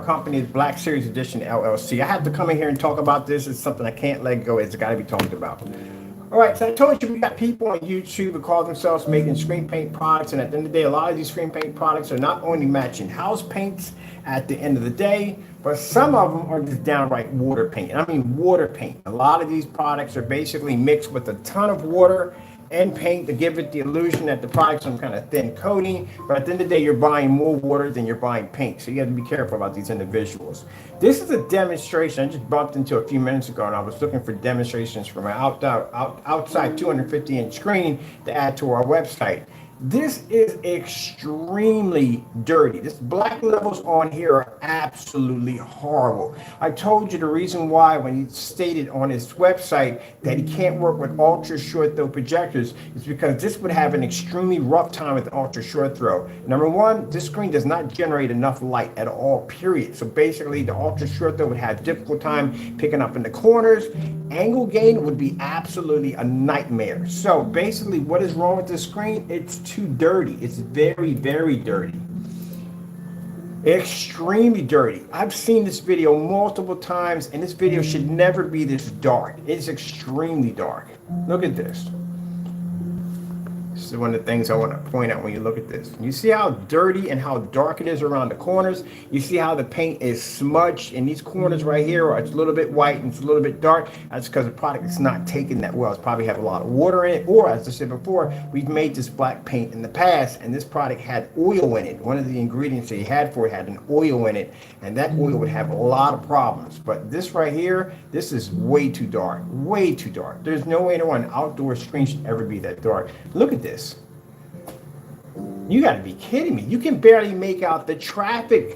company is Black Series Edition LLC. I have to come in here and talk about this. It's something I can't let go. It's got to be talked about. All right, so I told you we got people on YouTube who call themselves making screen paint products, and at the end of the day, a lot of these screen paint products are not only matching house paints at the end of the day, but some of them are just downright water paint. I mean water paint. A lot of these products are basically mixed with a ton of water and paint to give it the illusion that the product's some kind of thin coating, but at the end of the day, you're buying more water than you're buying paint, so you have to be careful about these individuals. This is a demonstration I just bumped into a few minutes ago, and I was looking for demonstrations from an outside 250-inch screen to add to our website. This is extremely dirty. This black levels on here are absolutely horrible. I told you the reason why when he stated on his website that he can't work with ultra short throw projectors is because this would have an extremely rough time with ultra short throw. Number one, this screen does not generate enough light at all, period. So basically the ultra short throw would have difficult time picking up in the corners. Angle gain would be absolutely a nightmare. So basically what is wrong with this screen? It's too dirty. It's very, very dirty. Extremely dirty. I've seen this video multiple times, and this video should never be this dark. It's extremely dark. Look at this. This is one of the things I want to point out when you look at this. You see how dirty and how dark it is around the corners? You see how the paint is smudged in these corners right here, or it's a little bit white and it's a little bit dark. That's because the product is not taking that well. It's probably have a lot of water in it, or as I said before, we've made this black paint in the past, and this product had oil in it. One of the ingredients that he had for it had an oil in it, and that oil would have a lot of problems. But this right here, this is way too dark, way too dark. There's no way to an outdoor screen should ever be that dark. Look at this. You got to be kidding me. You can barely make out the traffic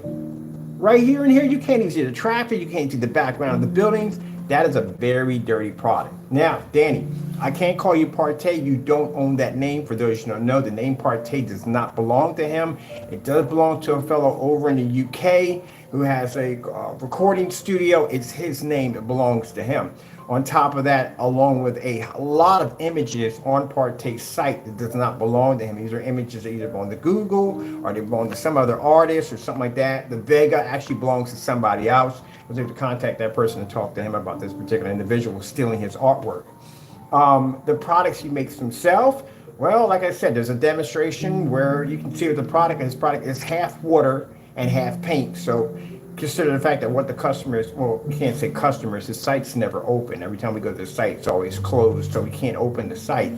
right here and here. You can't even see the traffic. You can't see the background of the buildings. That is a very dirty product. Now, Danny, I can't call you Partey. You don't own that name. For those who don't know, the name Partey does not belong to him. It does belong to a fellow over in the UK who has a recording studio. It's his name. It belongs to him. On top of that, along with a lot of images on Partey's site that does not belong to him. These are images that either belong to Google or they belong to some other artist or something like that. The Vega actually belongs to somebody else. I was able to contact that person and talk to him about this particular individual stealing his artwork. The products he makes himself, well, like I said, there's a demonstration where you can see that the product, his product is half water and half paint. So consider the fact that what the customers, well, you can't say customers, the site's never open. Every time we go to the site, it's always closed, so we can't open the site.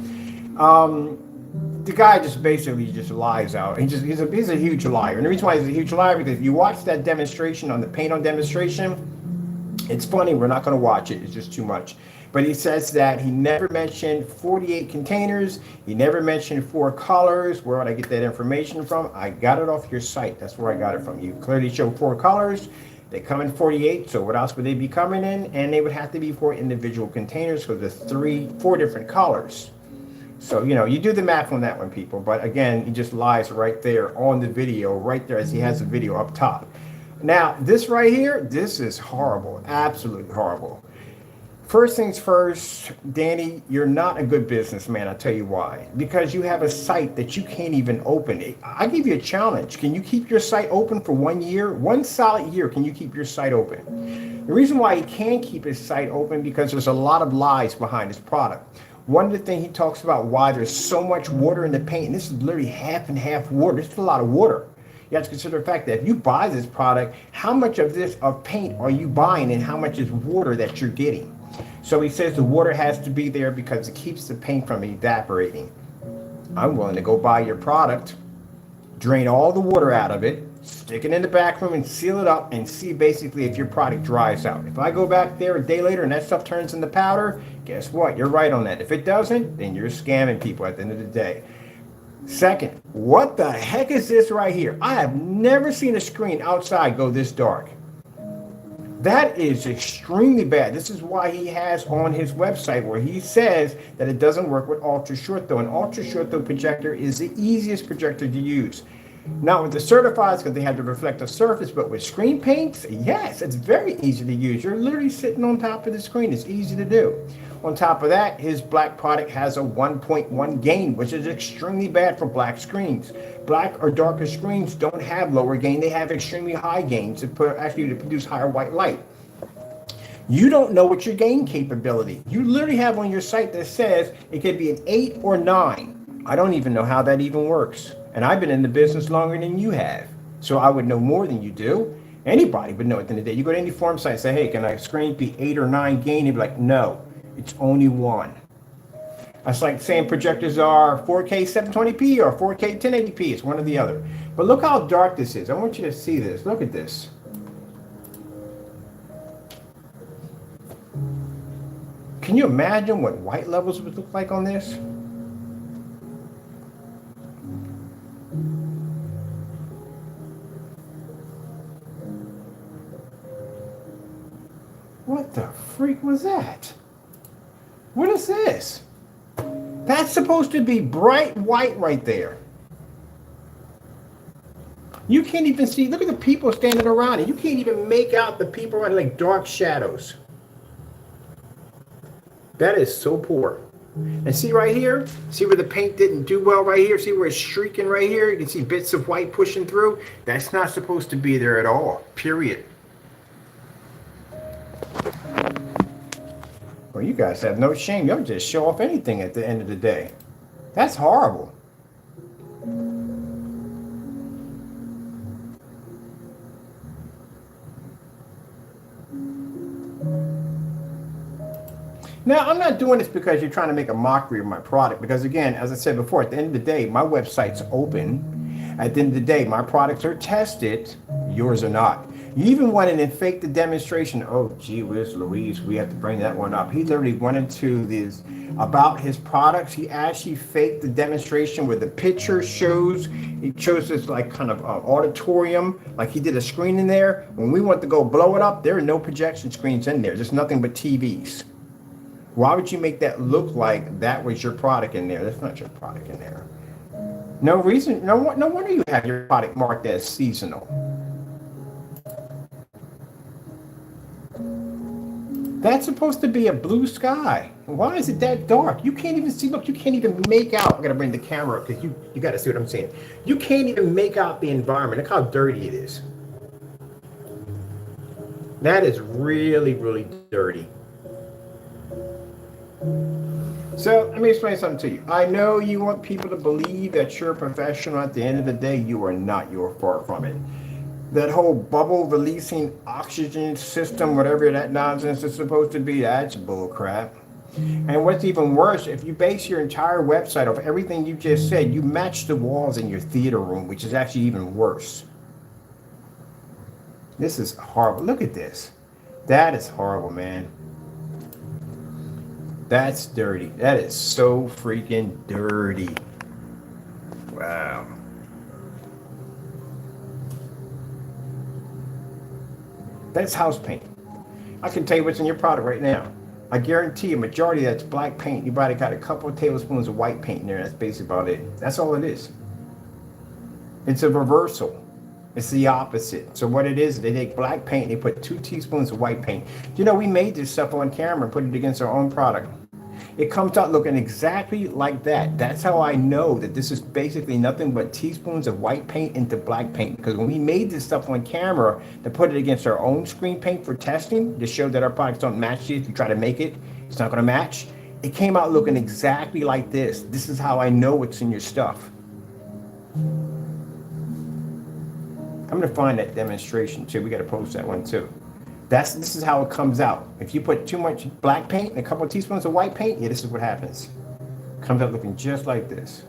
The guy just basically just lies out. He's a huge liar. And the reason why he's a huge liar, because if you watch that demonstration on the paint on demonstration, it's funny, we're not going to watch it, it's just too much. But he says that he never mentioned 48 containers. He never mentioned 4 colors. Where would I get that information from? I got it off your site. That's where I got it from. You clearly show 4 colors. They come in 48. So what else would they be coming in? And they would have to be 4 individual containers because there's 4 different colors. So, you know, you do the math on that one, people. But again, he just lies right there on the video, right there as he has the video up top. Now, this right here, this is horrible. Absolutely horrible. First things first, Danny, you're not a good businessman. I'll tell you why. Because you have a site that you can't even open. I give you a challenge. Can you keep your site open for 1 year? 1 solid year, can you keep your site open? The reason why he can't keep his site open because there's a lot of lies behind his product. One of the things he talks about why there's so much water in the paint, and this is literally half and half water. This is a lot of water. You have to consider the fact that if you buy this product, how much of this paint are you buying and how much is water that you're getting? So he says the water has to be there because it keeps the paint from evaporating. I'm willing to go buy your product, drain all the water out of it, stick it in the back room and seal it up and see basically if your product dries out. If I go back there a day later and that stuff turns into powder, guess what? You're right on that. If it doesn't, then you're scamming people at the end of the day. Second, what the heck is this right here? I have never seen a screen outside go this dark. That is extremely bad. This is why he has on his website where he says that it doesn't work with ultra short throw. An ultra short throw projector is the easiest projector to use. Not with the certifieds because they have the reflective surface, but with screen paints, yes, it's very easy to use. You're literally sitting on top of the screen. It's easy to do. On top of that, his black product has a 1.1 gain, which is extremely bad for black screens. Black or darker screens don't have lower gain. They have extremely high gains to produce higher white light. You don't know what your gain capability. You literally have on your site that says it could be an 8 or 9. I don't even know how that even works. And I've been in the business longer than you have. So I would know more than you do. Anybody would know at the end of the day. You go to any forum site and say, hey, can a screen be 8 or 9 gain? You'd be like, no, it's only 1. That's like saying projectors are 4K 720p or 4K 1080p. It's one or the other. But look how dark this is. I want you to see this. Look at this. Can you imagine what white levels would look like on this? What the freak was that? What is this? That's supposed to be bright white right there. You can't even see, look at the people standing around it. You can't even make out the people around, like dark shadows. That is so poor. And see right here, see where the paint didn't do well right here? See where it's streaking right here? You can see bits of white pushing through. That's not supposed to be there at all, period. Well, you guys have no shame. You'll just show off anything at the end of the day. That's horrible. Now, I'm not doing this because you're trying to make a mockery of my product. Because again, as I said before, at the end of the day, my website's open. At the end of the day, my products are tested. Yours are not. You even went in and faked the demonstration. Oh, gee whiz Louise, we have to bring that one up. He literally went into this about his products. He actually faked the demonstration where the picture shows, he chose this like kind of auditorium, like he did a screen in there. When we went to go blow it up, there are no projection screens in there. There's nothing but TVs. Why would you make that look like that was your product in there? That's not your product in there. No reason, no wonder you have your product marked as seasonal. That's supposed to be a blue sky. Why is it that dark? You can't even see, look, you can't even make out. I'm gonna bring the camera up because you gotta see what I'm saying. You can't even make out the environment. Look how dirty it is. That is really, really dirty. So let me explain something to you. I know you want people to believe that you're a professional. At the end of the day, you are not. You are far from it. That whole bubble releasing oxygen system, whatever that nonsense is supposed to be, that's bull crap. And what's even worse, if you base your entire website off everything you just said, you match the walls in your theater room, which is actually even worse. This is horrible. Look at this. That is horrible, man. That's dirty. That is so freaking dirty. Wow. That's house paint. I can tell you what's in your product right now. I guarantee a majority of that's black paint. You probably got a couple of tablespoons of white paint in there. That's basically about it. That's all it is. It's a reversal. It's the opposite. So what it is, they take black paint, they put 2 teaspoons of white paint. You know, we made this stuff on camera and put it against our own product. It comes out looking exactly like that. That's how I know that this is basically nothing but teaspoons of white paint into black paint. Because when we made this stuff on camera to put it against our own screen paint for testing, to show that our products don't match it, if you try to make it, it's not going to match. It came out looking exactly like this. This is how I know what's in your stuff. I'm going to find that demonstration too. We got to post that one too. This is how it comes out. If you put too much black paint and a couple of teaspoons of white paint, yeah, this is what happens. Comes out looking just like this.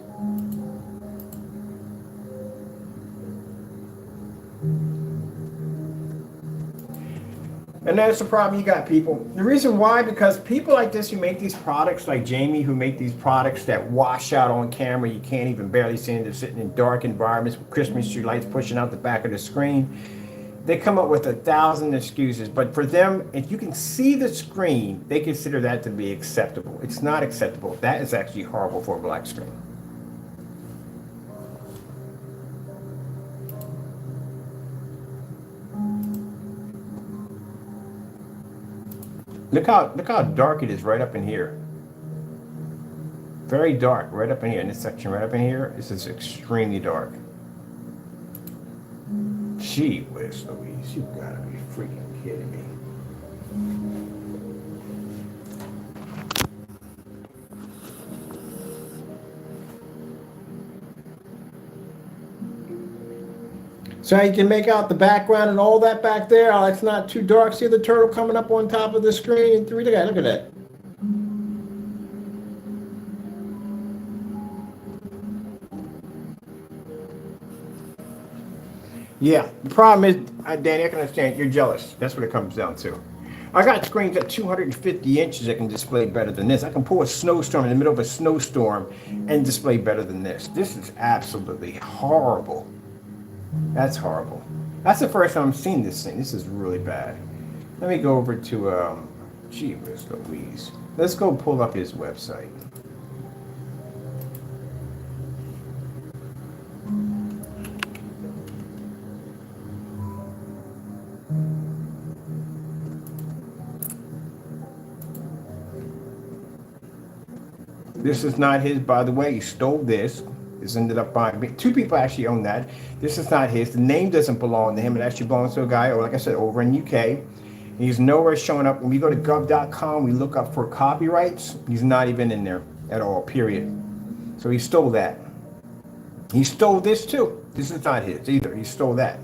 And that's the problem you got, people. The reason why, because people like this who make these products, like Jamie, who make these products that wash out on camera, you can't even barely see them. They're sitting in dark environments with Christmas tree lights pushing out the back of the screen. They come up with 1,000 excuses, but for them, if you can see the screen, they consider that to be acceptable. It's not acceptable. That is actually horrible for a black screen. Look how dark it is right up in here. Very dark right up in here. In this section right up in here, this is extremely dark. Gee whiz Louise, you gotta be freaking kidding me. So you can make out the background and all that back there. Oh, it's not too dark. See the turtle coming up on top of the screen? Look at that. Yeah, the problem is, Danny, I can understand you're jealous. That's what it comes down to. I got screens at 250 inches that can display better than this. I can pull a snowstorm in the middle of a snowstorm and display better than this. This is absolutely horrible. That's horrible. That's the first time I've seen this thing. This is really bad. Let me go over to, gee whiz Louise. Let's go pull up his website. This is not his, by the way. He stole this. This ended up buying. Two people actually own that. This is not his. The name doesn't belong to him. It actually belongs to a guy, or like I said, over in UK. He's nowhere showing up. When we go to gov.com, we look up for copyrights. He's not even in there at all, period. So he stole that. He stole this too. This is not his either. He stole that.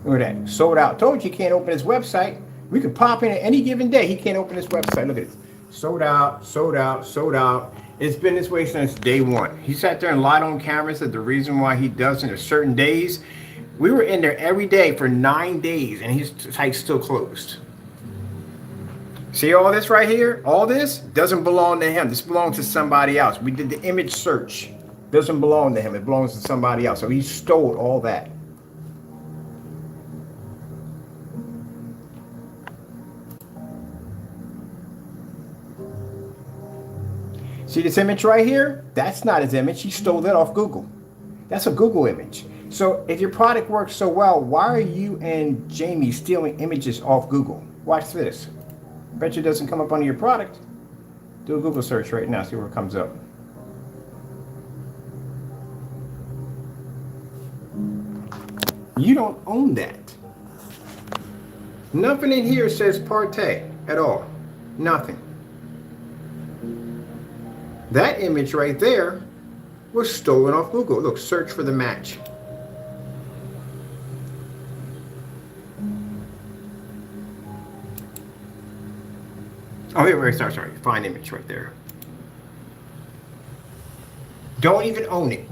Look at that. Sold out. Told you can't open his website. We could pop in at any given day. He can't open his website. Look at this. Sold out, sold out, sold out. It's been this way since day one. He sat there and lied on camera, said the reason why he doesn't at certain days. We were in there every day for 9 days and his site's still closed. See all this right here? All this doesn't belong to him. This belongs to somebody else. We did the image search. Doesn't belong to him. It belongs to somebody else. So he stole all that. See this image right here? That's not his image. He stole that off Google. That's a Google image. So if your product works so well, why are you and Jamie stealing images off Google? Watch this. Bet you it doesn't come up under your product. Do a Google search right now, see where it comes up. You don't own that. Nothing in here says Partey at all. Nothing. That image right there was stolen off Google. Look, search for the match. Oh, here, sorry. Find image right there. Don't even own it.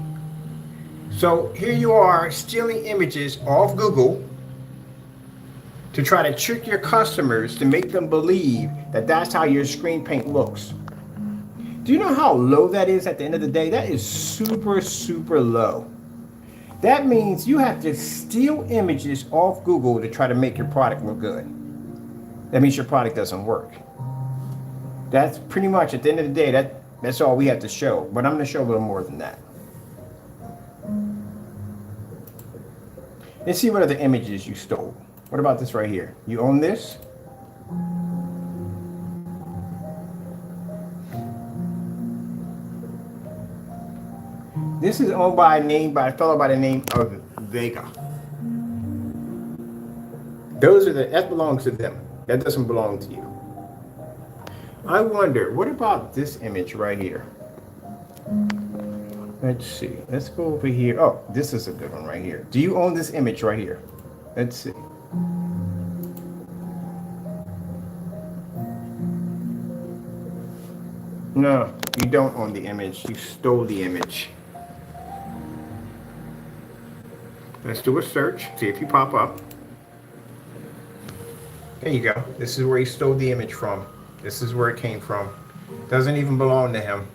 So here you are stealing images off Google to try to trick your customers to make them believe that that's how your screen paint looks. Do you know how low that is at the end of the day? That is super, super low. That means you have to steal images off Google to try to make your product look good. That means your product doesn't work. That's pretty much, at the end of the day, that's all we have to show. But I'm going to show a little more than that. Let's see what other images you stole. What about this right here? You own this? This is owned by a fellow by the name of Vega. That belongs to them. That doesn't belong to you. I wonder, what about this image right here? Let's see. Let's go over here. Oh, this is a good one right here. Do you own this image right here? Let's see. No, you don't own the image. You stole the image. Let's do a search, see if you pop up. There you go. This is where he stole the image from. This is where it came from. Doesn't even belong to him.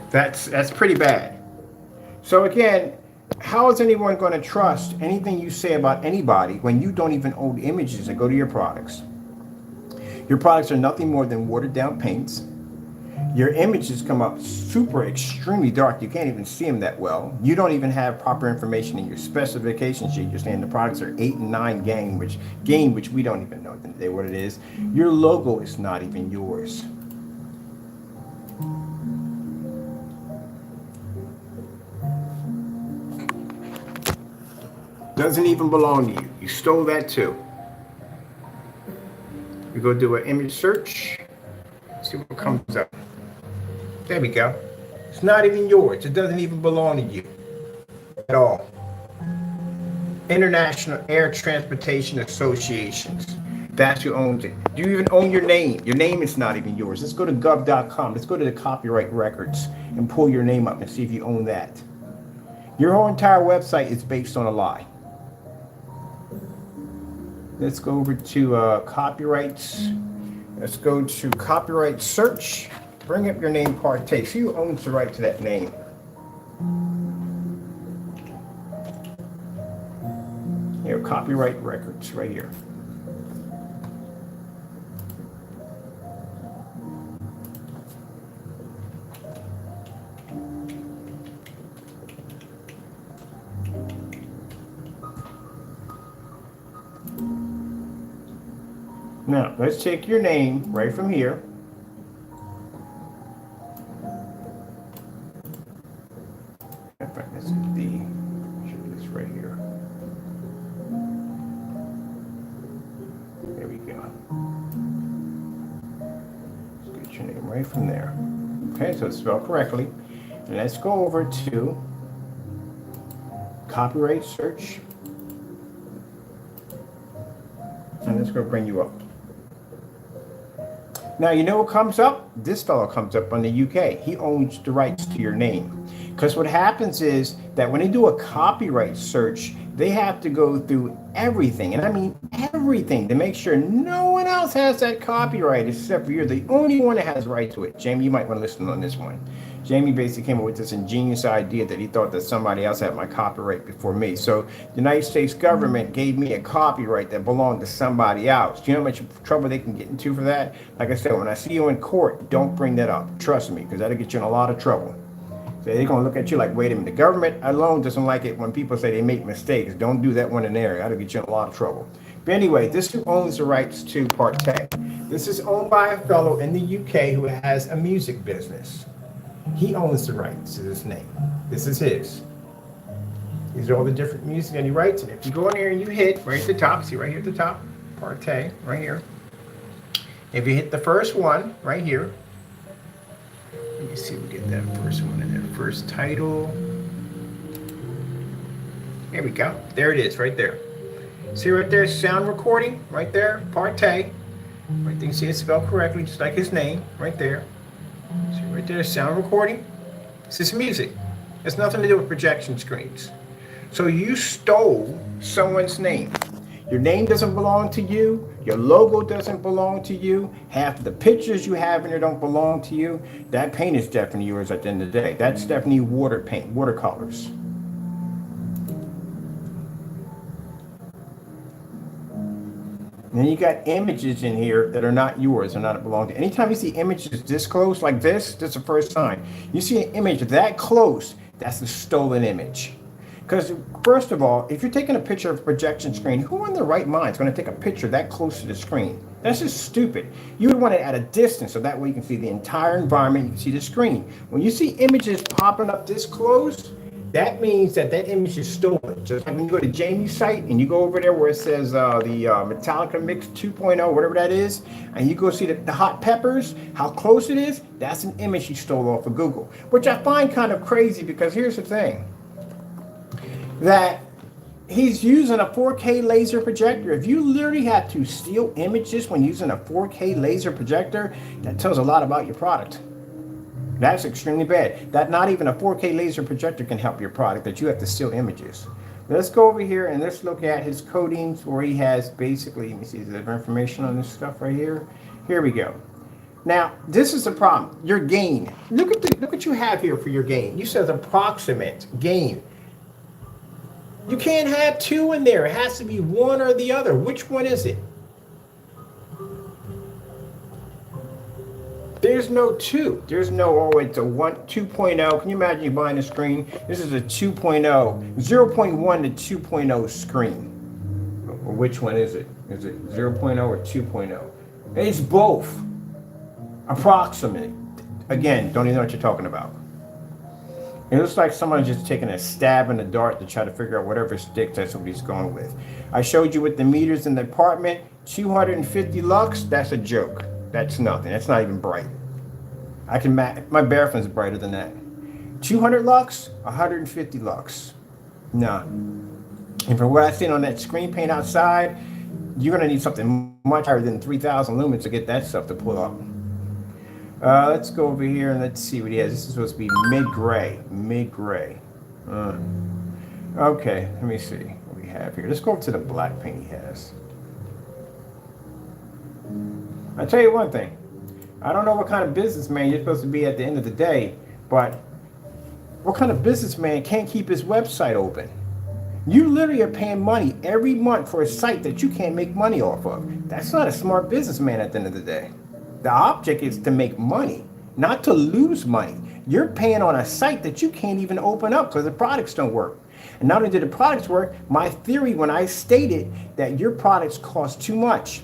That's pretty bad. So again, how is anyone going to trust anything you say about anybody when you don't even own images that go to your products? Your products are nothing more than watered down paints. Your images come up super extremely dark. You can't even see them that well. You don't even have proper information in your specification sheet. You're saying the products are 8 and 9 gain, which we don't even know what it is. Your logo is not even yours. Doesn't even belong to you. You stole that too. We go do an image search. See what comes up. There we go. It's not even yours. It doesn't even belong to you at all. International Air Transportation Associations. That's who owns it. Do you even own your name? Your name is not even yours. Let's go to gov.com. Let's go to the copyright records and pull your name up and see if you own that. Your whole entire website is based on a lie. Let's go over to copyrights. Let's go to copyright search. Bring up your name partake. See who owns the right to that name. Here, copyright records right here. Now, let's take your name right from here. In fact, this is this right here. There we go. Let's get your name right from there. Okay, so it's spelled correctly. And let's go over to copyright search. And let's go bring you up. Now, you know what comes up? This fellow comes up on the UK. He owns the rights to your name. Because what happens is that when they do a copyright search, they have to go through everything, and I mean everything, to make sure no one else has that copyright except for you're the only one that has right to it. Jamie, you might want to listen on this one. Jamie basically came up with this ingenious idea that he thought that somebody else had my copyright before me. So the United States government gave me a copyright that belonged to somebody else. Do you know how much trouble they can get into for that? Like I said, when I see you in court, don't bring that up. Trust me, because that'll get you in a lot of trouble. So they're going to look at you like, wait a minute, the government alone doesn't like it when people say they make mistakes. Don't do that one in there. That'll get you in a lot of trouble. But anyway, this who owns the rights to partake. This is owned by a fellow in the UK who has a music business. He owns the rights to this name. This is his. These are all the different music that he writes. And if you go in here and you hit right at the top, see right here at the top, partake, right here. If you hit the first one, right here, let me see if we get that first one in there. First title. There we go. There it is, right there. See right there, sound recording, right there, partake. Right there, you see it spelled correctly, just like his name, right there. See right there, sound recording. This is music. It's nothing to do with projection screens. So you stole someone's name. Your name doesn't belong to you. Your logo doesn't belong to you. Half of the pictures you have in there don't belong to you. That paint is definitely yours at the end of the day. That's definitely water paint, watercolors. And then you got images in here that are not yours, or not belong to. Anytime you see images this close, like this is the first sign. You see an image that close, that's a stolen image. Because first of all, if you're taking a picture of a projection screen, who in their right mind is going to take a picture that close to the screen? That's just stupid. You would want it at a distance so that way you can see the entire environment, you can see the screen. When you see images popping up this close, that means that that image is stolen. Just like when you go to Jamie's site and you go over there where it says the Metallica Mix 2.0, whatever that is, and you go see the hot peppers, how close it is, that's an image he stole off of Google. Which I find kind of crazy, because here's the thing. That he's using a 4K laser projector. If you literally have to steal images when using a 4K laser projector, that tells a lot about your product. That's extremely bad. That not even a 4K laser projector can help your product, that you have to steal images. Let's go over here and let's look at his codings where he has basically, let me see, is there information on this stuff right here? Here we go. Now, this is the problem. Your gain. Look what you have here for your gain. You said approximate gain. You can't have two in there. It has to be one or the other. Which one is it? There's no two. There's no, oh, it's a 2.0. Can you imagine you buying a screen? This is a 2.0, 0.1 to 2.0 screen. Which one is it? Is it 0.0 or 2.0? It's both. Approximate. Again, don't even know what you're talking about. It looks like someone's just taking a stab in the dark to try to figure out whatever stick that somebody's going with. I showed you with the meters in the apartment. 250 lux, that's a joke. That's nothing. That's not even bright. I can my bathroom's brighter than that. 200 lux, 150 lux. Nah. And from what I've seen on that screen paint outside, you're gonna need something much higher than 3,000 lumens to get that stuff to pull up. Let's go over here and let's see what he has. This is supposed to be mid-gray. Mid-gray. Okay, let me see what we have here. Let's go up to the black paint he has. I'll tell you one thing. I don't know what kind of businessman you're supposed to be at the end of the day, but what kind of businessman can't keep his website open? You literally are paying money every month for a site that you can't make money off of. That's not a smart businessman at the end of the day. The object is to make money, not to lose money. You're paying on a site that you can't even open up because the products don't work. And not only did the products work, my theory when I stated that your products cost too much,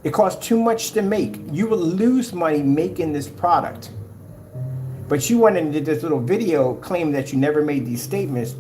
it costs too much to make. You will lose money making this product. But you went and did this little video claiming that you never made these statements.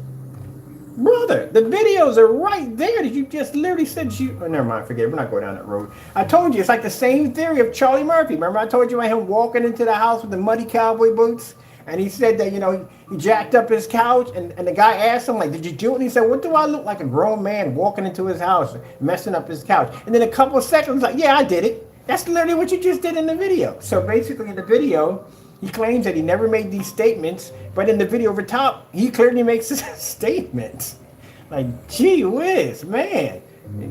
Brother, the videos are right there that you just literally said you... Oh, never mind, forget it. We're not going down that road. I told you, it's like the same theory of Charlie Murphy. Remember I told you about him walking into the house with the muddy cowboy boots? And he said that, you know, he jacked up his couch, and the guy asked him, like, did you do it? And he said, what do I look like? A grown man walking into his house, messing up his couch. And then a couple of seconds, like, yeah, I did it. That's literally what you just did in the video. So basically in the video, he claims that he never made these statements, but in the video over top, he clearly makes statements. Like, gee whiz, man.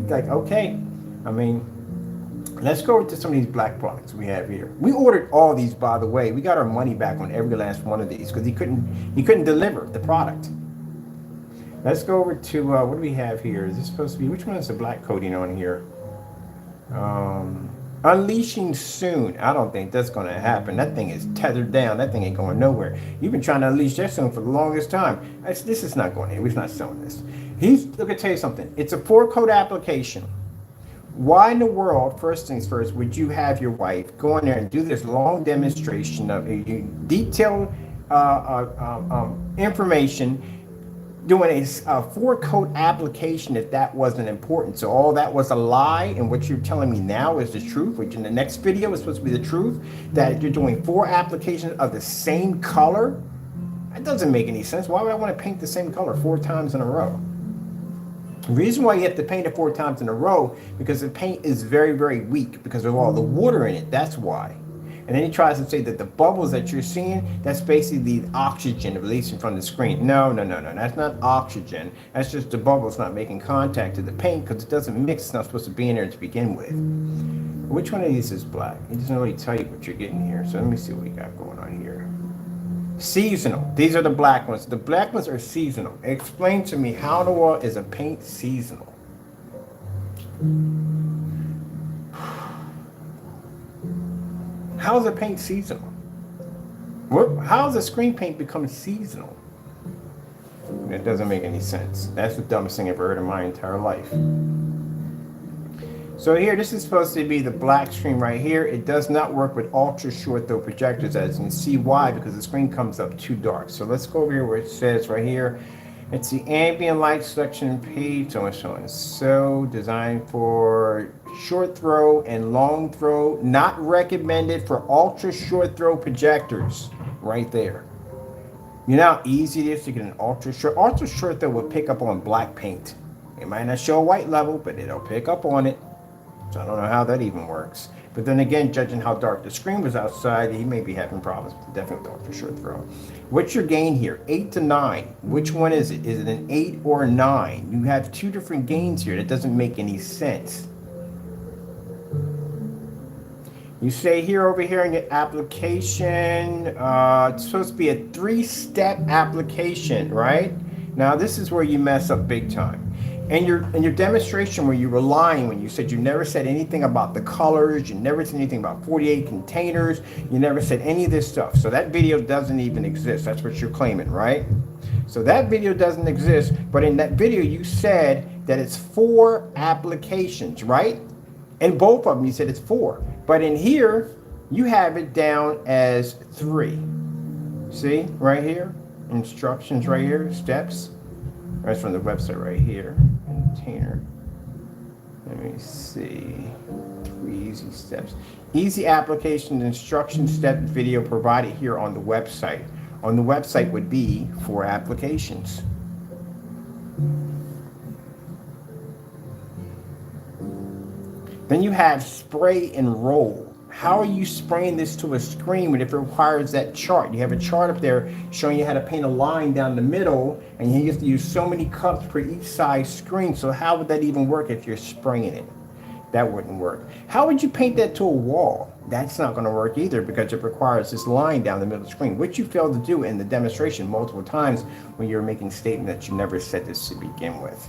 Like, okay. I mean, let's go to some of these black products we have here. We ordered all these, by the way. We got our money back on every last one of these because he couldn't deliver the product. Let's go over to what do we have here? Is this supposed to be, which one is the black coating on here? Unleashing soon. I don't think that's going to happen. That thing is tethered down. That thing ain't going nowhere. You've been trying to unleash that soon for the longest time. This is not going anywhere. He's not selling this. Look, I'll tell you something. It's a 4-coat application. Why in the world, first things first, would you have your wife go in there and do this long demonstration of detailed information doing a 4-coat application if that wasn't important? So all that was a lie, and what you're telling me now is the truth, which in the next video is supposed to be the truth, that you're doing 4 applications of the same color? That doesn't make any sense. Why would I want to paint the same color 4 times in a row? The reason why you have to paint it 4 times in a row, because the paint is very, very weak because of all the water in it. That's why. And then he tries to say that the bubbles that you're seeing, that's basically the oxygen releasing from the screen. No. That's not oxygen. That's just the bubbles not making contact to the paint because it doesn't mix. It's not supposed to be in there to begin with. Which one of these is black? It doesn't really tell you what you're getting here. So let me see what we got going on here. Seasonal. These are the black ones. The black ones are seasonal. Explain to me, how in the world is a paint seasonal? How is a paint seasonal? How does a screen paint become seasonal? It doesn't make any sense. That's the dumbest thing I've ever heard in my entire life. So here, this is supposed to be the black screen right here. It does not work with ultra short throw projectors, as you can see. Why? Because the screen comes up too dark. So let's go over here where it says right here, it's the ambient light selection page, so and so and so, designed for short throw and long throw, not recommended for ultra short throw projectors. Right there. You know how easy it is to get an ultra short throw will pick up on black paint. It might not show a white level, but it'll pick up on it. So I don't know how that even works. But then again, judging how dark the screen was outside, he may be having problems definitely with ultra short throw. What's your gain here? 8 to 9. Which one is it? Is it an 8 or a 9? You have 2 different gains here. That doesn't make any sense. You say here over here in your application, it's supposed to be a 3-step application, right? Now this is where you mess up big time. And your demonstration where you were lying when you said you never said anything about the colors, you never said anything about 48 containers, you never said any of this stuff. So that video doesn't even exist. That's what you're claiming, right? So that video doesn't exist, but in that video you said that it's 4 applications, right? In both of them you said it's 4. But in here, you have it down as 3. See, right here, instructions right here, steps. That's from the website right here, container. Let me see, 3 easy steps. Easy application instruction step video provided here on the website. On the website would be 4 applications. Then you have spray and roll. How are you spraying this to a screen when if it requires that chart? You have a chart up there showing you how to paint a line down the middle, and you have to use so many cups per each size screen. So how would that even work if you're spraying it? That wouldn't work. How would you paint that to a wall? That's not going to work either because it requires this line down the middle of the screen, which you failed to do in the demonstration multiple times when you were making a statement that you never said this to begin with.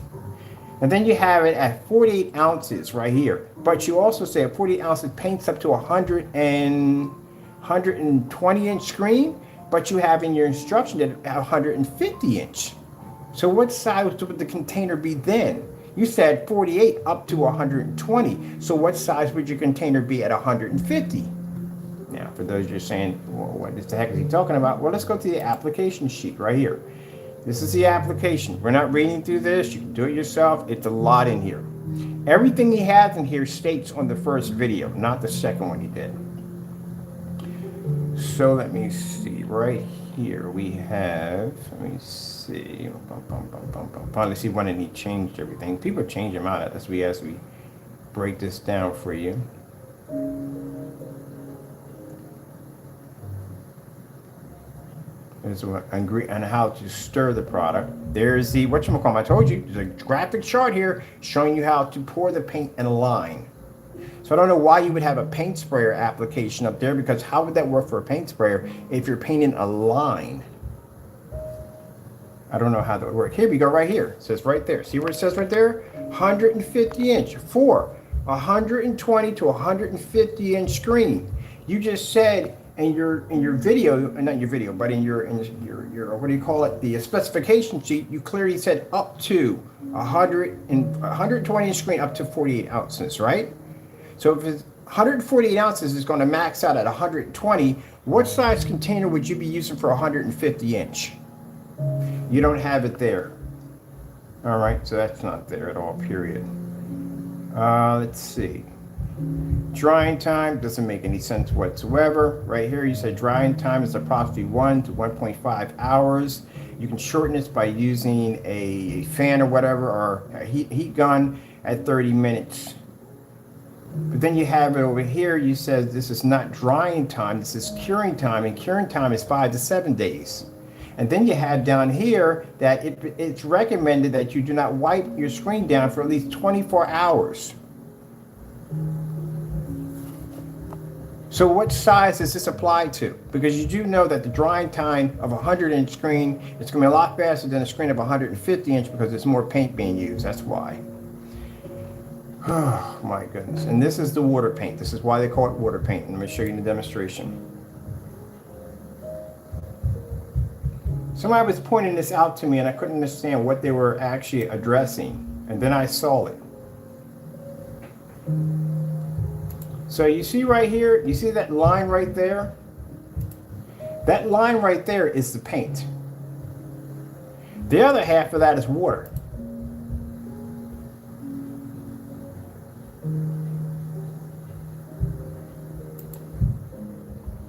And then you have it at 48 ounces right here. But you also say 48 ounces paints up to 120 inch screen, but you have in your instruction that 150 inch. So what size would the container be then? You said 48 up to 120. So what size would your container be at 150? Now, for those you're saying, well, what the heck is he talking about? Well, let's go to the application sheet right here. This is the application. We're not reading through this. You can do it yourself. It's a lot in here. Everything he has in here states on the first video, not the second one he did. So let me see. Right here we have, let me see. Let's see when he changed everything. People change them out as we break this down for you. And how to stir the product. There's the whatchamacallit. I told you, there's a graphic chart here showing you how to pour the paint in a line. So I don't know why you would have a paint sprayer application up there, because how would that work for a paint sprayer if you're painting a line? I don't know how that would work. Here we go, right here. It says right there. See where it says right there? 150 inch for 120 to 150 inch screen. You just said in your video, not your video, but in your what do you call it, the specification sheet, you clearly said up to 120 inch screen up to 48 ounces, right? So if it's 148 ounces is going to max out at 120, what size container would you be using for 150 inch? You don't have it there. All right, so that's not there at all, period. Let's see. Drying time doesn't make any sense whatsoever. Right here, you said drying time is approximately 1 to 1.5 hours. You can shorten this by using a fan or whatever, or a heat gun at 30 minutes. But then you have it over here, you said this is not drying time, this is curing time, and curing time is 5 to 7 days. And then you have down here that it's recommended that you do not wipe your screen down for at least 24 hours. So what size does this apply to? Because you do know that the drying time of a 100 inch screen is going to be a lot faster than a screen of 150 inch because there's more paint being used. That's why. Oh my goodness. And this is the water paint. This is why they call it water paint. Let me show you in the demonstration. Somebody was pointing this out to me and I couldn't understand what they were actually addressing. And then I saw it. So you see right here, you see that line right there? That line right there is the paint. The other half of that is water.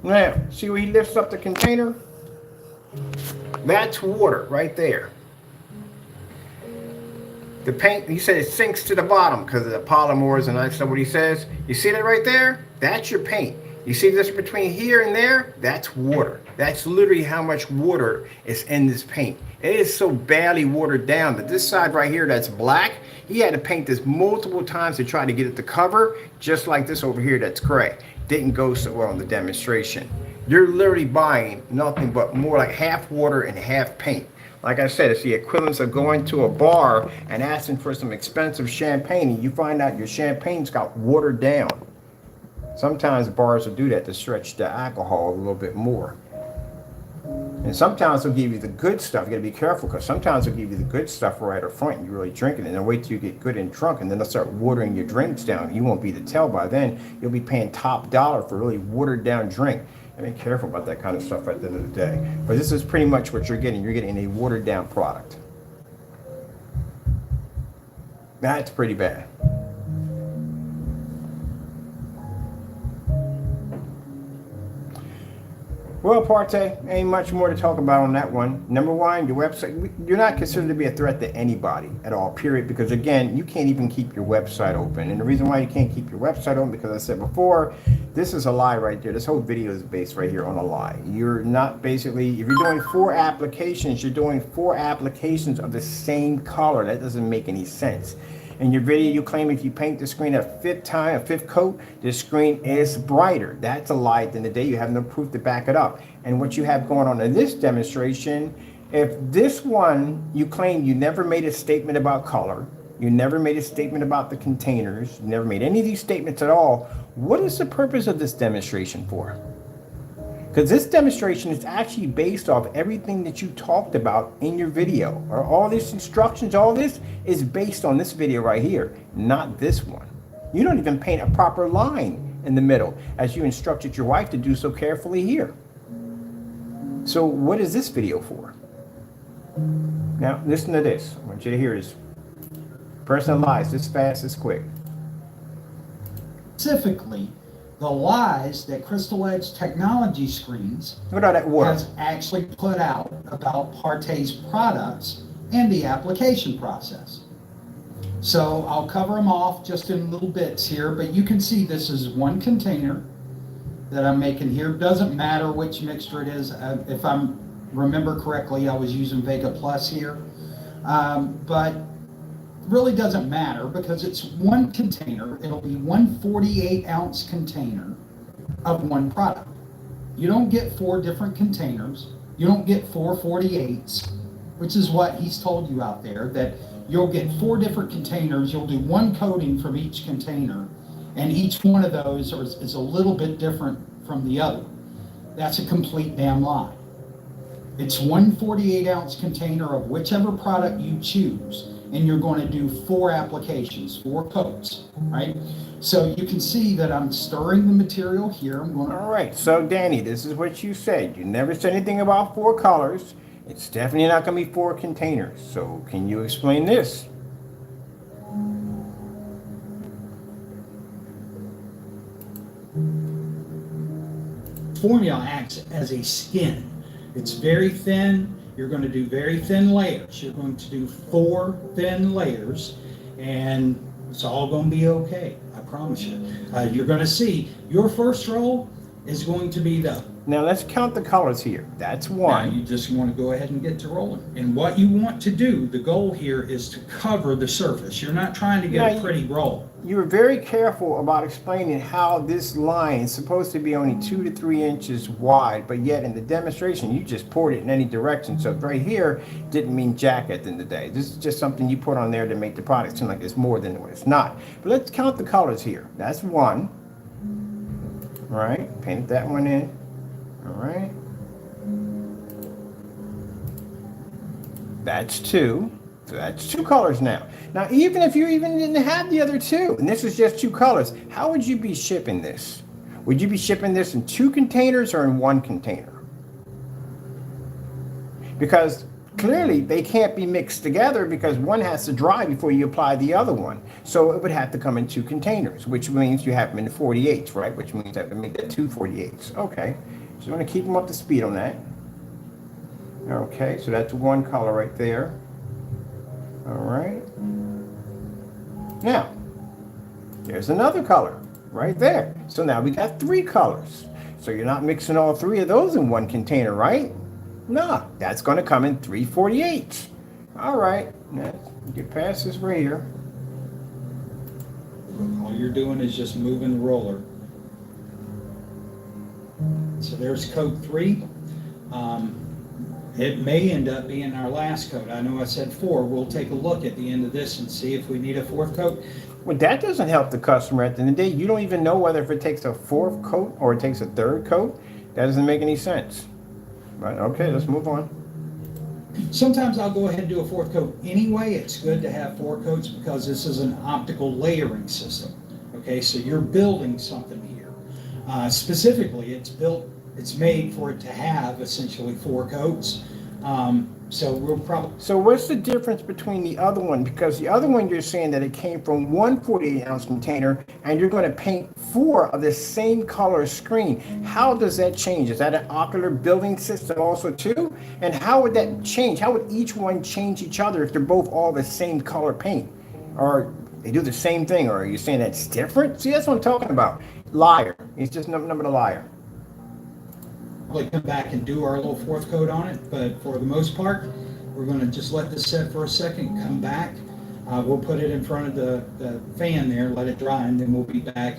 Now, see where he lifts up the container? That's water right there. The paint, he said it sinks to the bottom because of the polymers and that's what he says. You see that right there? That's your paint. You see this between here and there? That's water. That's literally how much water is in this paint. It is so badly watered down that this side right here that's black, he had to paint this multiple times to try to get it to cover, just like this over here that's gray. Didn't go so well in the demonstration. You're literally buying nothing but more like half water and half paint. Like I said, it's the equivalence of going to a bar and asking for some expensive champagne, and you find out your champagne's got watered down. Sometimes bars will do that to stretch the alcohol a little bit more. And sometimes they'll give you the good stuff. You gotta be careful, because sometimes they'll give you the good stuff right up front and you really drink it, and then wait till you get good and drunk, and then they'll start watering your drinks down. You won't be to tell by then. You'll be paying top dollar for a really watered down drink. And be careful about that kind of stuff at the end of the day. But this is pretty much what you're getting. You're getting a watered down product. That's pretty bad. Well, Parte, ain't much more to talk about on that one. Number one, your website, you're not considered to be a threat to anybody at all, period, because again, you can't even keep your website open. And the reason why you can't keep your website open, because I said before, this is a lie right there. This whole video is based right here on a lie. You're not basically, if you're doing 4 applications, you're doing 4 applications of the same color. That doesn't make any sense. In your video, you claim if you paint the screen a 5th coat, the screen is brighter. That's a lie at the end of the day. You have no proof to back it up. And what you have going on in this demonstration, if this one, you claim you never made a statement about color, you never made a statement about the containers, you never made any of these statements at all, what is the purpose of this demonstration for? Because this demonstration is actually based off everything that you talked about in your video. Or all these instructions, all this is based on this video right here, not this one. You don't even paint a proper line in the middle, as you instructed your wife to do so carefully here. So what is this video for? Now, listen to this. I want you to hear this. Person lies this fast, this quick. Specifically, the lies that Crystal Edge Technology Screens has actually put out about Parte's products and the application process. So I'll cover them off just in little bits here, but you can see this is one container that I'm making here. Doesn't matter which mixture it is. If I remember correctly, I was using Vega Plus here, but really doesn't matter because it's one container. It'll be one 48-ounce container of one product. You don't get 4 different containers. You don't get 4 48s, which is what he's told you out there, that you'll get 4 different containers. You'll do one coating from each container, and each one of those is a little bit different from the other. That's a complete damn lie. It's one 48-ounce container of whichever product you choose, and you're going to do 4 applications, 4 coats, right? So you can see that I'm stirring the material here. All right, so Danny, this is what you said. You never said anything about 4 colors. It's definitely not going to be 4 containers. So can you explain this? Formula acts as a skin. It's very thin. You're going to do very thin layers. You're going to do 4 thin layers, and it's all going to be okay. I promise you. You're going to see your first roll is going to be the... Now let's count the colors here. That's 1. Now you just want to go ahead and get to rolling. And what you want to do, the goal here is to cover the surface. You're not trying to get a pretty roll. You were very careful about explaining how this line is supposed to be only 2 to 3 inches wide, but yet in the demonstration you just poured it in any direction. So right here didn't mean jack at the end of the day. This is just something you put on there to make the product seem like it's more than what it's not. But let's count the colors here. That's 1. All right, paint that one in. All right. That's 2. So that's 2 colors now. Now, even if you even didn't have the other 2, and this is just 2 colors, how would you be shipping this? Would you be shipping this in 2 containers or in 1 container? Because clearly they can't be mixed together because one has to dry before you apply the other one. So it would have to come in 2 containers, which means you have them in 48s, right? Which means I have to make that 2 48s. Okay. So I'm going to keep them up to speed on that. Okay, so that's 1 color right there. All right. Now, there's another color right there. So now we got 3 colors. So you're not mixing all 3 of those in 1 container, right? No, that's going to come in 3 48s. All right, now get past this right here. All you're doing is just moving the roller. So there's coat 3. It may end up being our last coat. I know I said 4. We'll take a look at the end of this and see if we need a 4th coat. Well, that doesn't help the customer at the end of the day. You don't even know whether if it takes a 4th coat or it takes a 3rd coat. That doesn't make any sense. But okay, let's move on. Sometimes I'll go ahead and do a 4th coat anyway. It's good to have 4 coats because this is an optical layering system. Okay, so you're building something here. Specifically, it's made for it to have essentially 4 coats. So we'll probably. So what's the difference between the other one? Because the other one you're saying that it came from one 48-ounce container and you're going to paint 4 of the same color screen. How does that change? Is that an ocular building system also too? And how would that change? How would each one change each other if they're both all the same color paint? Or they do the same thing? Or are you saying that's different? See, that's what I'm talking about. Liar. He's just nothing but a liar. Probably come back and do our little 4th coat on it, but for the most part, we're going to just let this set for a second, come back. We'll put it in front of the fan there, let it dry, and then we'll be back.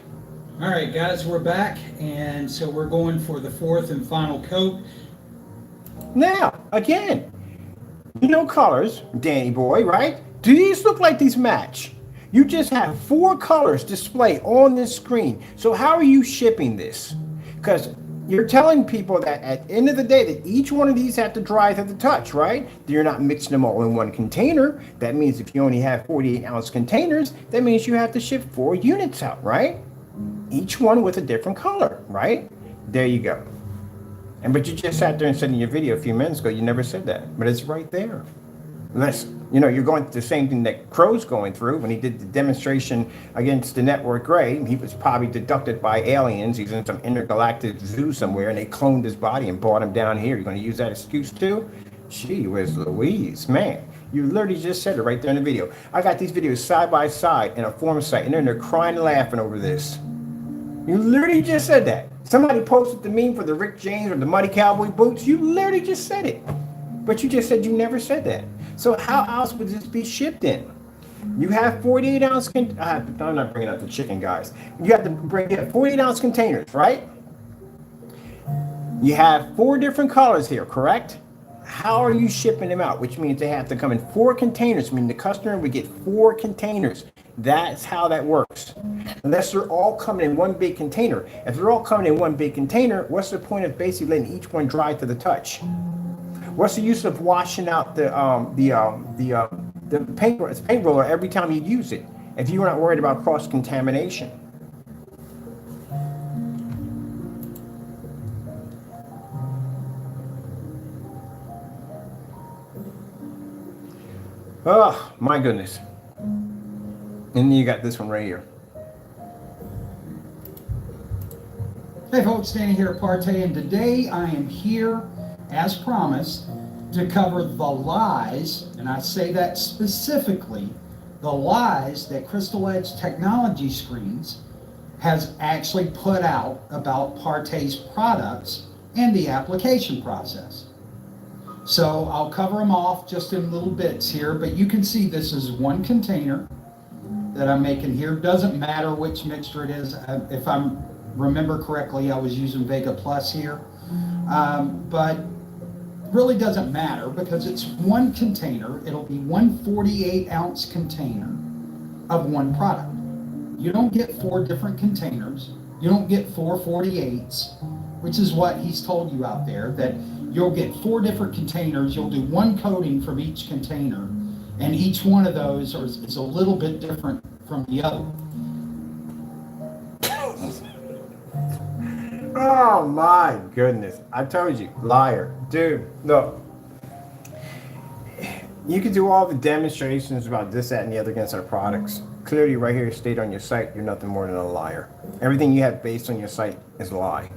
All right, guys, we're back, and so we're going for the 4th and final coat. Now, again, you know colors, Danny boy, right? Do these look like these match? You just have 4 colors displayed on this screen. So how are you shipping this? Because you're telling people that at the end of the day that each one of these have to dry to the touch, right? You're not mixing them all in one container. That means if you only have 48-ounce containers, that means you have to ship 4 units out, right? Each one with a different color, right? There you go. But you just sat there and said in your video a few minutes ago, you never said that, but it's right there. Unless, you're going through the same thing that Crow's going through when he did the demonstration against the Network Gray. He was probably abducted by aliens. He's in some intergalactic zoo somewhere, and they cloned his body and brought him down here. You're going to use that excuse too? Gee whiz Louise, man. You literally just said it right there in the video. I got these videos side by side in a forum site, and they're crying and laughing over this. You literally just said that. Somebody posted the meme for the Rick James or the Muddy Cowboy boots. You literally just said it. But you just said you never said that. So how else would this be shipped in? You have 48-ounce, I'm not bringing up the chicken, guys. You have 48-ounce containers, right? You have 4 different colors here, correct? How are you shipping them out? Which means they have to come in 4 containers. I mean, the customer would get 4 containers. That's how that works. Unless they're all coming in one big container. If they're all coming in one big container, what's the point of basically letting each one dry to the touch? What's the use of washing out the paint roller every time you use it if you're not worried about cross contamination? Oh my goodness! And then you got this one right here. Hey folks, Danny here at Partey, and today I am here, as promised, to cover the lies, and I say that specifically, the lies that Crystal Edge Technology Screens has actually put out about Partey's products and the application process. So I'll cover them off just in little bits here, but you can see this is one container that I'm making here. Doesn't matter which mixture it is. If I remember correctly, I was using Vega Plus here, but really doesn't matter because it's one container. It'll be one 48-ounce container of one product. You don't get 4 different containers. You don't get 4 48s, which is what he's told you out there, that you'll get 4 different containers. You'll do one coating from each container, and each one of those is a little bit different from the other. Oh my goodness. I told you, liar. Dude, look. You can do all the demonstrations about this, that, and the other against our products. Clearly right here stated on your site, you're nothing more than a liar. Everything you have based on your site is a lie.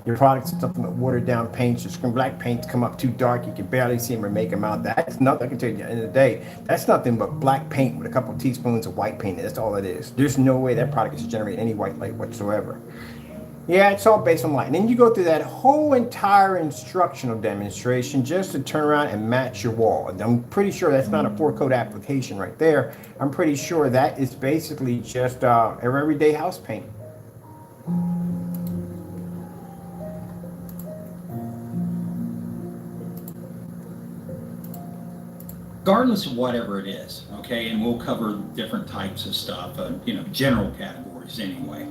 Your products are nothing but watered down paints. Your screen black paints come up too dark. You can barely see them or make them out. That's nothing, I can tell you at the end of the day, that's nothing but black paint with a couple of teaspoons of white paint. That's all it is. There's no way that product is generate any white light whatsoever. Yeah, it's all based on light. And then you go through that whole entire instructional demonstration just to turn around and match your wall. And I'm pretty sure that's not a 4-coat application right there. I'm pretty sure that is basically just everyday house paint. regardless of whatever it is, okay, and we'll cover different types of stuff, general categories anyway,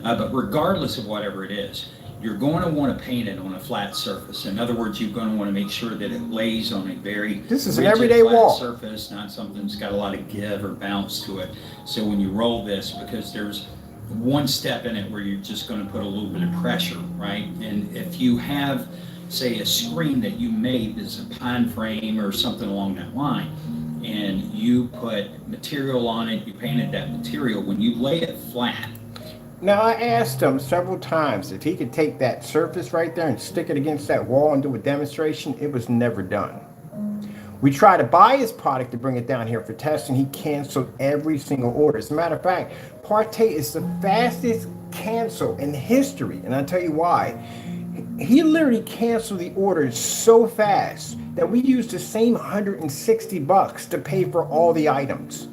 but regardless of whatever it is, you're going to want to paint it on a flat surface. In other words, you're going to want to make sure that it lays on a very this is an rigid, everyday flat wall surface, not something that's got a lot of give or bounce to it. So when you roll this, because there's one step in it where you're just going to put a little bit of pressure, right? And if you have, say, a screen that you made as a pine frame or something along that line, and you put material on it, you painted that material, when you lay it flat. Now, I asked him several times if he could take that surface right there and stick it against that wall and do a demonstration. It was never done. We tried to buy his product to bring it down here for testing. He canceled every single order. As a matter of fact, Partey is the fastest cancel in history. And I'll tell you why. He literally canceled the orders so fast that we used the same $160 to pay for all the items.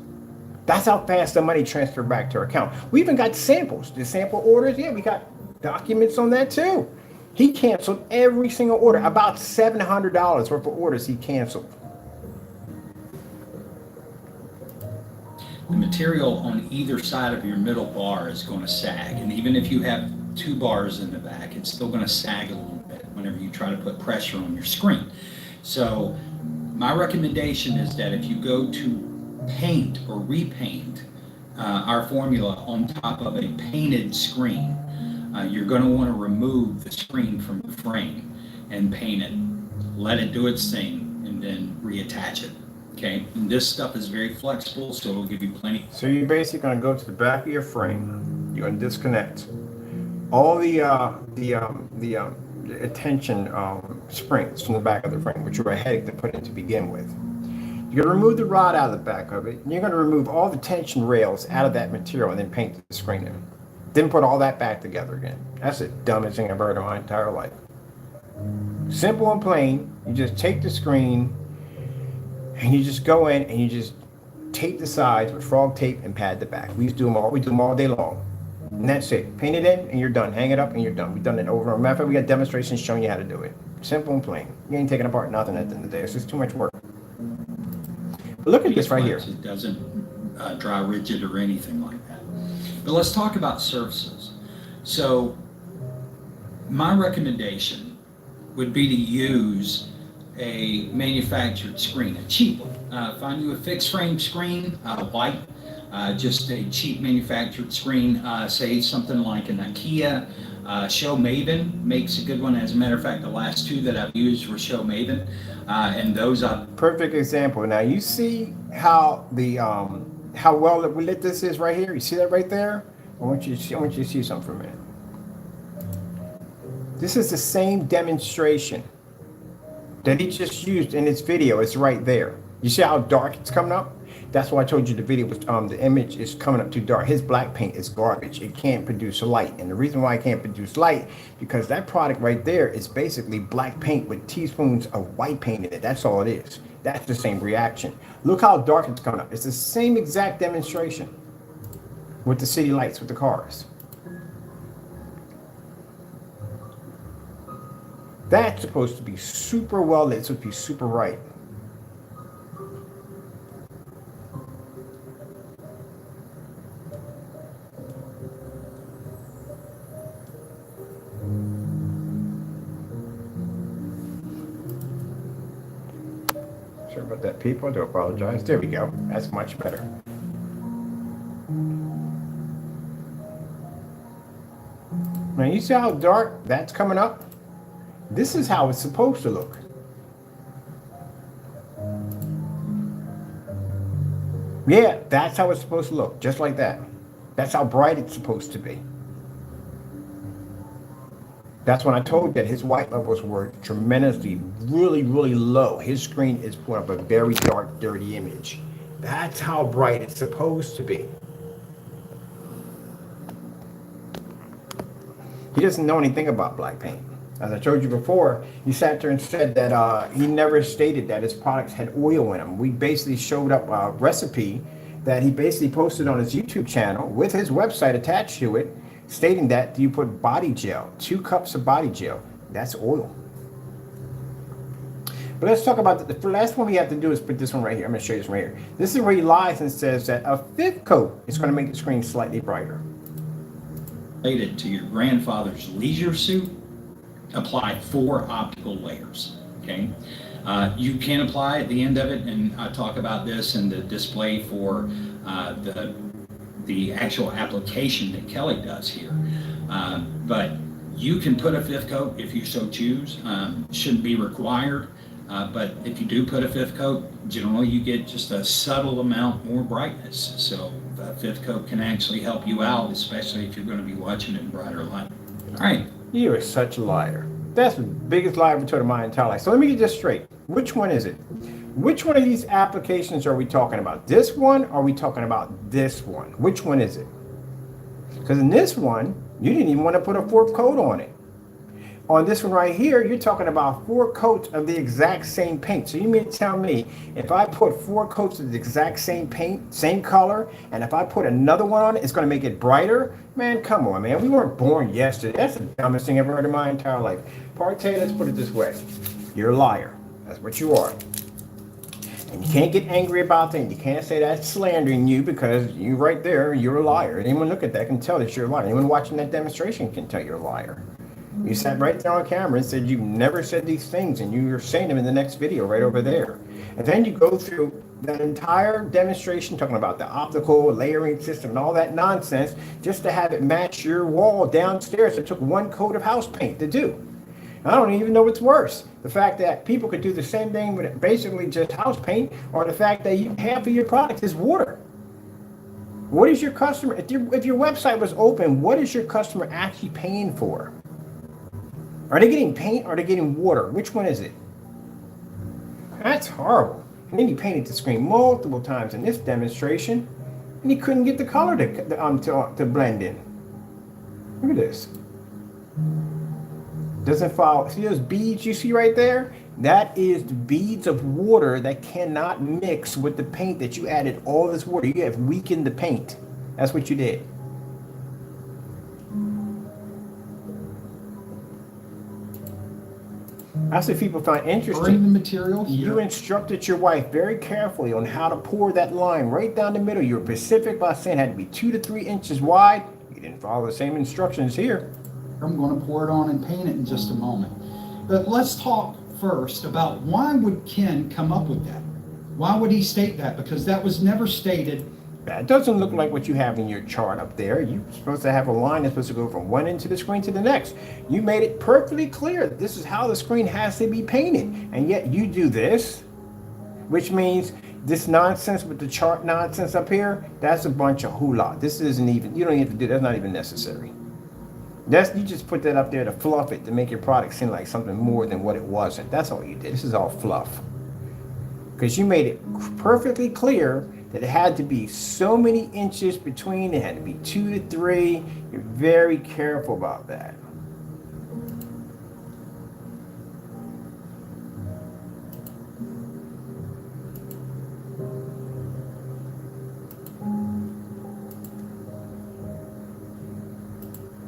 That's how fast the money transferred back to our account. We even got samples. The sample orders, yeah, we got documents on that too. He canceled every single order. About $700 worth of orders he canceled. The material on either side of your middle bar is going to sag. And even if you have two bars in the back, it's still going to sag a little bit whenever you try to put pressure on your screen. So my recommendation is that if you go to paint or repaint our formula on top of a painted screen, you're going to want to remove the screen from the frame and paint it. Let it do its thing and then reattach it. Okay, and this stuff is very flexible, so it'll give you plenty. So you're basically going to go to the back of your frame. You're going to disconnect all the attention springs from the back of the frame, which were a headache to put in to begin with. You're going to remove the rod out of the back of it, and you're going to remove all the tension rails out of that material and then paint the screen in. Then put all that back together again. That's the dumbest thing I've heard in my entire life. Simple and plain. You just take the screen and you just go in and you just tape the sides with frog tape and pad the back. We do them all day long. And that's it. Paint it in and you're done. Hang it up and you're done. We've done it over. Matter of fact, we got demonstrations showing you how to do it. Simple and plain. You ain't taking apart nothing at the end of the day. It's just too much work. But look at this right here. It doesn't dry rigid or anything like that. But let's talk about surfaces. So my recommendation would be to use a manufactured screen, a cheap one. Find you a fixed frame screen, white, just a cheap manufactured screen, say something like an IKEA. Show Maven makes a good one. As a matter of fact, the last two that I've used were Show Maven, and those are perfect example. Now you see how the how well lit this is right here. You see that right there? I want you to see something for a minute. This is the same demonstration that he just used in this video. It's right there. You see how dark it's coming up? That's why I told you the video was the image is coming up too dark. His black paint is garbage. It can't produce light. And the reason why it can't produce light, because that product right there is basically black paint with teaspoons of white paint in it. That's all it is. That's the same reaction. Look how dark it's coming up. It's the same exact demonstration with the city lights with the cars. That's supposed to be super well lit. It's supposed to be super bright. Sorry about that, people. I do apologize. There we go. That's much better. Now you see how dark that's coming up? This is how it's supposed to look. Yeah, that's how it's supposed to look, just like that. That's how bright it's supposed to be. That's when I told you that his white levels were tremendously, really, really low. His screen is putting up a very dark, dirty image. That's how bright it's supposed to be. He doesn't know anything about black paint. As I told you before, he sat there and said that he never stated that his products had oil in them. We basically showed up a recipe that he basically posted on his YouTube channel with his website attached to it, stating that you put body gel, 2 cups of body gel. That's oil. But let's talk about the last one we have to do is put this one right here. I'm going to show you this right here. This is where he lies and says that a 5th coat is going to make the screen slightly brighter. Related to your grandfather's leisure suit, apply 4 optical layers, okay? You can apply at the end of it, and I talk about this in the display for the actual application that Kelly does here. But you can put a 5th coat if you so choose. Shouldn't be required, but if you do put a 5th coat, generally you get just a subtle amount more brightness. So a 5th coat can actually help you out, especially if you're going to be watching it in brighter light. All right. You are such a liar. That's the biggest lie I've ever told in my entire life. So let me get this straight. Which one is it? Which one of these applications are we talking about? This one, or are we talking about this one? Which one is it? Because in this one, you didn't even want to put a 4th coat on it. On this one right here, you're talking about 4 coats of the exact same paint. So you mean to tell me if I put 4 coats of the exact same paint, same color, and if I put another one on it, it's going to make it brighter? Man, come on, man. We weren't born yesterday. That's the dumbest thing I've ever heard in my entire life. Partey, let's put it this way. You're a liar. That's what you are. And you can't get angry about that. You can't say that's slandering you, because you right there, you're a liar. Anyone look at that can tell that you're a liar. Anyone watching that demonstration can tell you're a liar. You sat right there on camera and said you never said these things, and you're saying them in the next video right over there. And then you go through that entire demonstration talking about the optical layering system and all that nonsense just to have it match your wall downstairs. It took 1 coat of house paint to do. I don't even know what's worse. The fact that people could do the same thing with basically just house paint, or the fact that half of your product is water. What is your customer, if your website was open, what is your customer actually paying for? Are they getting paint or are they getting water? Which one is it? That's horrible. And then you painted the screen multiple times in this demonstration, and you couldn't get the color to blend in. Look at this. Doesn't follow. See those beads you see right there? That is the beads of water that cannot mix with the paint that you added all this water. You have weakened the paint. That's what you did. That's what people find interesting. Bring the material here. You instructed your wife very carefully on how to pour that line right down the middle. You were specific by saying it had to be 2 to 3 inches wide. You didn't follow the same instructions here. I'm going to pour it on and paint it in just a moment. But let's talk first about why would Ken come up with that? Why would he state that? Because that was never stated. That doesn't look like what you have in your chart up there. You're supposed to have a line that's supposed to go from one end of the screen to the next. You made it perfectly clear that this is how the screen has to be painted. And yet you do this, which means this nonsense with the chart nonsense up here, that's a bunch of hula. This isn't even, you don't even have to do, that's not even necessary. You just put that up there to fluff it, to make your product seem like something more than what it wasn't. That's all you did. This is all fluff. Because you made it perfectly clear that it had to be so many inches between, it had to be 2 to 3. You're very careful about that.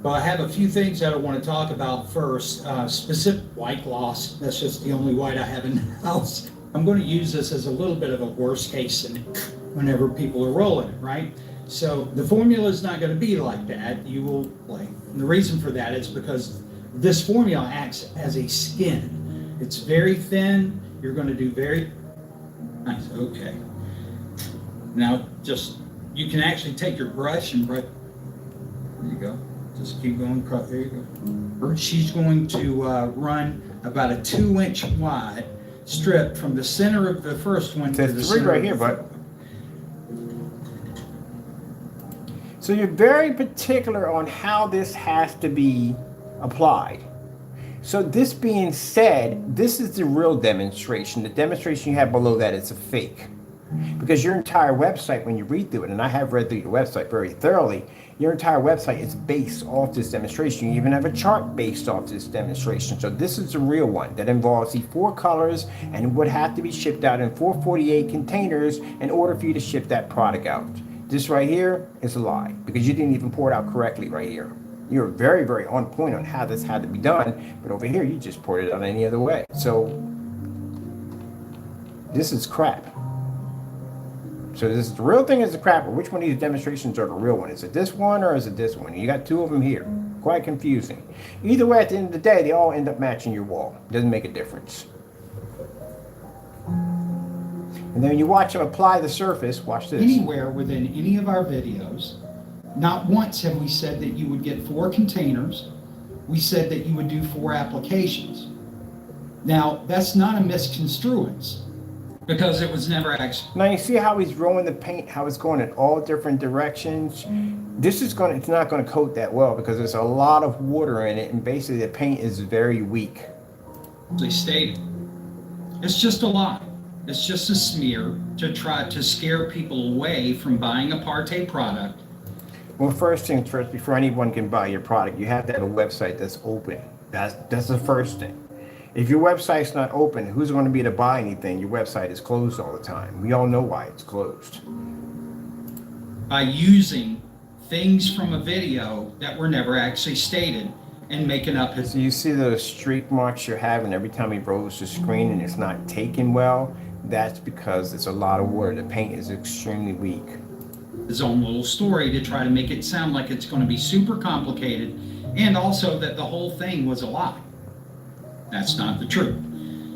Well, I have a few things that I want to talk about first. Specific white gloss, that's just the only white I have in the house. I'm going to use this as a little bit of a worst case scenario whenever people are rolling it, right? So the formula is not going to be like that. You will, like, and the reason for that is because this formula acts as a skin. It's very thin. You're going to do very nice. Okay. Now, just, you can actually take your brush and brush. There you go. Just keep going. There you go. She's going to run about a 2-inch wide strip from the center of the first one to the center right here, bud. So you're very particular on how this has to be applied. So this being said, this is the real demonstration. The demonstration you have below that is a fake. Because your entire website, when you read through it, and I have read through your website very thoroughly, your entire website is based off this demonstration. You even have a chart based off this demonstration. So this is the real one that involves the 4 colors and would have to be shipped out in 448 containers in order for you to ship that product out. This right here is a lie because you didn't even pour it out correctly right here. You're very, very on point on how this had to be done, but over here you just poured it out any other way. So This is crap. So this is the real thing is the crap, or which one of these demonstrations are the real one? Is it this one or is it this one? You got two of them here. Quite confusing. Either way, at the end of the day, they all end up matching your wall. Doesn't make a difference. And then when you watch them apply the surface, watch this. Anywhere within any of our videos, not once have we said that you would get 4 containers. We said that you would do 4 applications. Now, that's not a misconstruence, because it was never actually. Now you see how he's rolling the paint, how it's going in all different directions. It's not going to coat that well because there's a lot of water in it, and basically the paint is very weak. They stated. It's just a lie. It's just a smear to try to scare people away from buying a Partey product. Well, first things first, before anyone can buy your product, you have to have a website that's open. That's the first thing. If your website's not open, who's going to be to buy anything? Your website is closed all the time. We all know why it's closed. By using things from a video that were never actually stated and making up his. So you see those streak marks you're having every time he rolls the screen and it's not taken well? That's because it's a lot of water. The paint is extremely weak. His own little story to try to make it sound like it's going to be super complicated, and also that the whole thing was a lie. That's not the truth.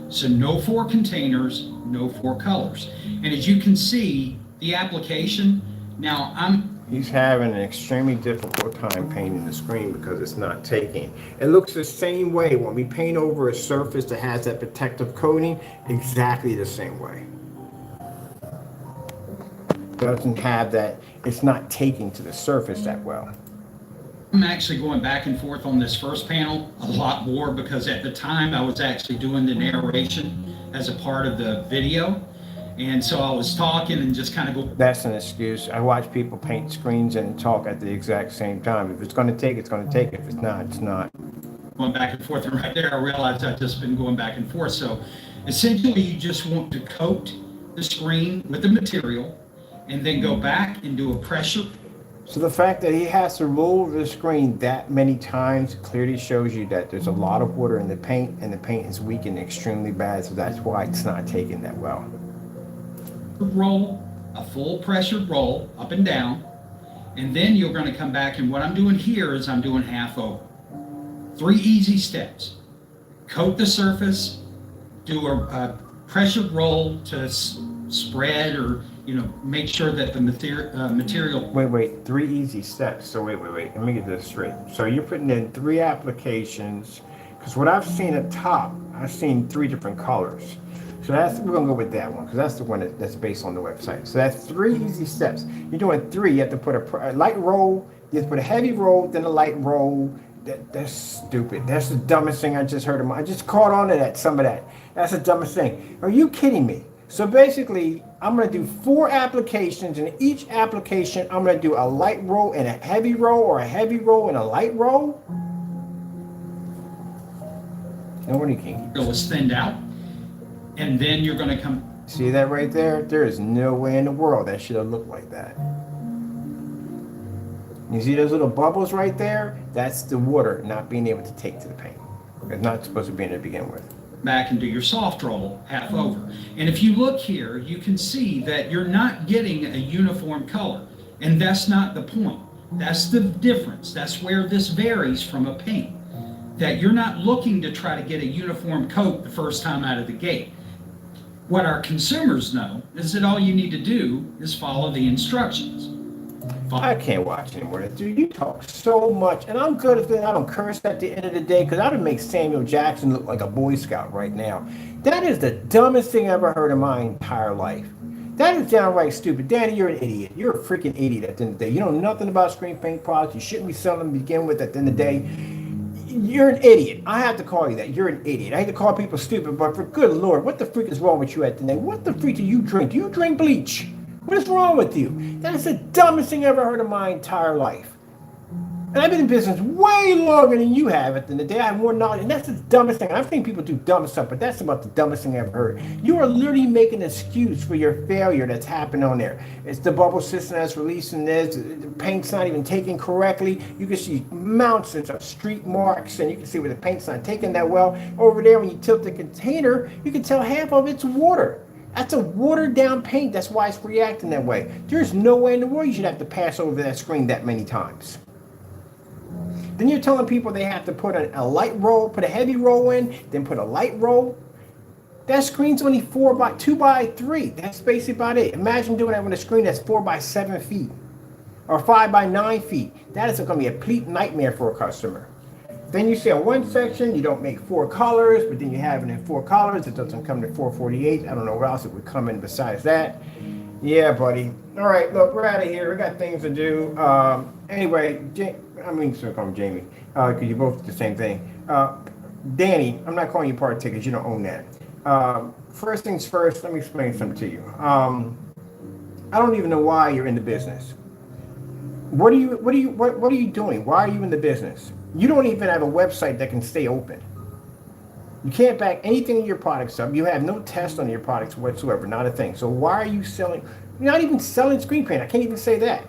So no 4 containers, no 4 colors. And as you can see, the application, He's having an extremely difficult time painting the screen because it's not taking. It looks the same way when we paint over a surface that has that protective coating, exactly the same way. Doesn't have that, it's not taking to the surface that well. I'm actually going back and forth on this first panel a lot more because at the time I was actually doing the narration as a part of the video. And so I was talking and just kind of go. That's an excuse. I watch people paint screens and talk at the exact same time. If it's going to take, it's going to take. If it's not, it's not. Going back and forth, and right there I realized I've just been going back and forth. So essentially you just want to coat the screen with the material and then go back and do a pressure. So the fact that he has to roll the screen that many times clearly shows you that there's a lot of water in the paint and the paint is weakened extremely bad. So that's why it's not taking that well. Roll, a full pressure roll up and down, and then you're going to come back, and what I'm doing here is I'm doing half over. 3 easy steps. Coat the surface, do a pressure roll to spread or make sure that the material. Wait, 3 easy steps. So wait. Let me get this straight. So you're putting in 3 applications, because what I've seen at top, I've seen 3 different colors. So we're gonna go with that one because that's the one that's based on the website. So that's 3 easy steps. You're doing 3. You have to put a light roll. You have to put a heavy roll, then a light roll. That's stupid. That's the dumbest thing I just heard. I just caught on to some of that. That's the dumbest thing. Are you kidding me? So basically, I'm gonna do 4 applications, and each application I'm gonna do a light roll and a heavy roll, or a heavy roll and a light roll. Nobody can. It was thinned out. And then you're going to come. See that right there? There is no way in the world that should have looked like that. You see those little bubbles right there? That's the water not being able to take to the paint. It's not supposed to be in there to begin with. Back and do your soft roll half over. And if you look here, you can see that you're not getting a uniform color. And that's not the point. That's the difference. That's where this varies from a paint. That you're not looking to try to get a uniform coat the first time out of the gate. What our consumers know is that all you need to do is follow the instructions. I can't watch anymore. Dude, you talk so much, and I'm good at it. I don't curse at the end of the day because I would make Samuel Jackson look like a Boy Scout right now. That is the dumbest thing I ever heard in my entire life. That is downright stupid. Danny, you're an idiot. You're a freaking idiot at the end of the day. You know nothing about screen paint products. You shouldn't be selling them to begin with at the end of the day. You're an idiot. I have to call you that. You're an idiot. I hate to call people stupid, but for good Lord, what the freak is wrong with you at the end? What the freak do you drink? Do you drink bleach? What is wrong with you? That is the dumbest thing I ever heard in my entire life. And I've been in business way longer than you have at the end of the day. I have more knowledge, and that's the dumbest thing. I've seen people do dumb stuff, but that's about the dumbest thing I've ever heard. You are literally making an excuse for your failure that's happened on there. It's the bubble system that's releasing this. The paint's not even taken correctly. You can see mountains of streak marks, and you can see where the paint's not taken that well. Over there, when you tilt the container, you can tell half of it's water. That's a watered down paint. That's why it's reacting that way. There's no way in the world you should have to pass over that screen that many times. Then you're telling people they have to put a light roll, put a heavy roll in, then put a light roll. That screen's only 2 by 3. That's basically about it. Imagine doing that with a screen that's 4 by 7 feet or 5 by 9 feet. That is going to be a complete nightmare for a customer. Then you see on one section, you don't make 4 colors, but then you have it in 4 colors. It doesn't come to 448. I don't know what else it would come in besides that. Yeah, buddy. All right, look, we're out of here. We got things to do. Anyway, I'm going to call him Jamie, because you both do the same thing. Danny, I'm not calling you part tickets. You don't own that. First things first, let me explain something to you. I don't even know why you're in the business. What are you doing? Why are you in the business? You don't even have a website that can stay open. You can't back anything in your products up. You have no test on your products whatsoever, not a thing. So why are you selling? You're not even selling screen paint. I can't even say that.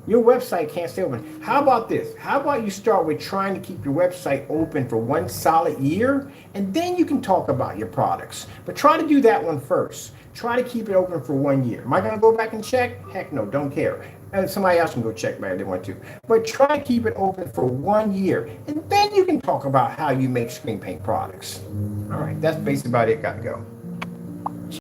Your website can't stay open. How about this? How about you start with trying to keep your website open for 1 solid year, and then you can talk about your products. But try to do that one first. Try to keep it open for 1 year. Am I going to go back and check? Heck no, don't care. And somebody else can go check back if they want to. But try to keep it open for 1 year, and then you can talk about how you make screen paint products. All right, that's basically about it. Got to go.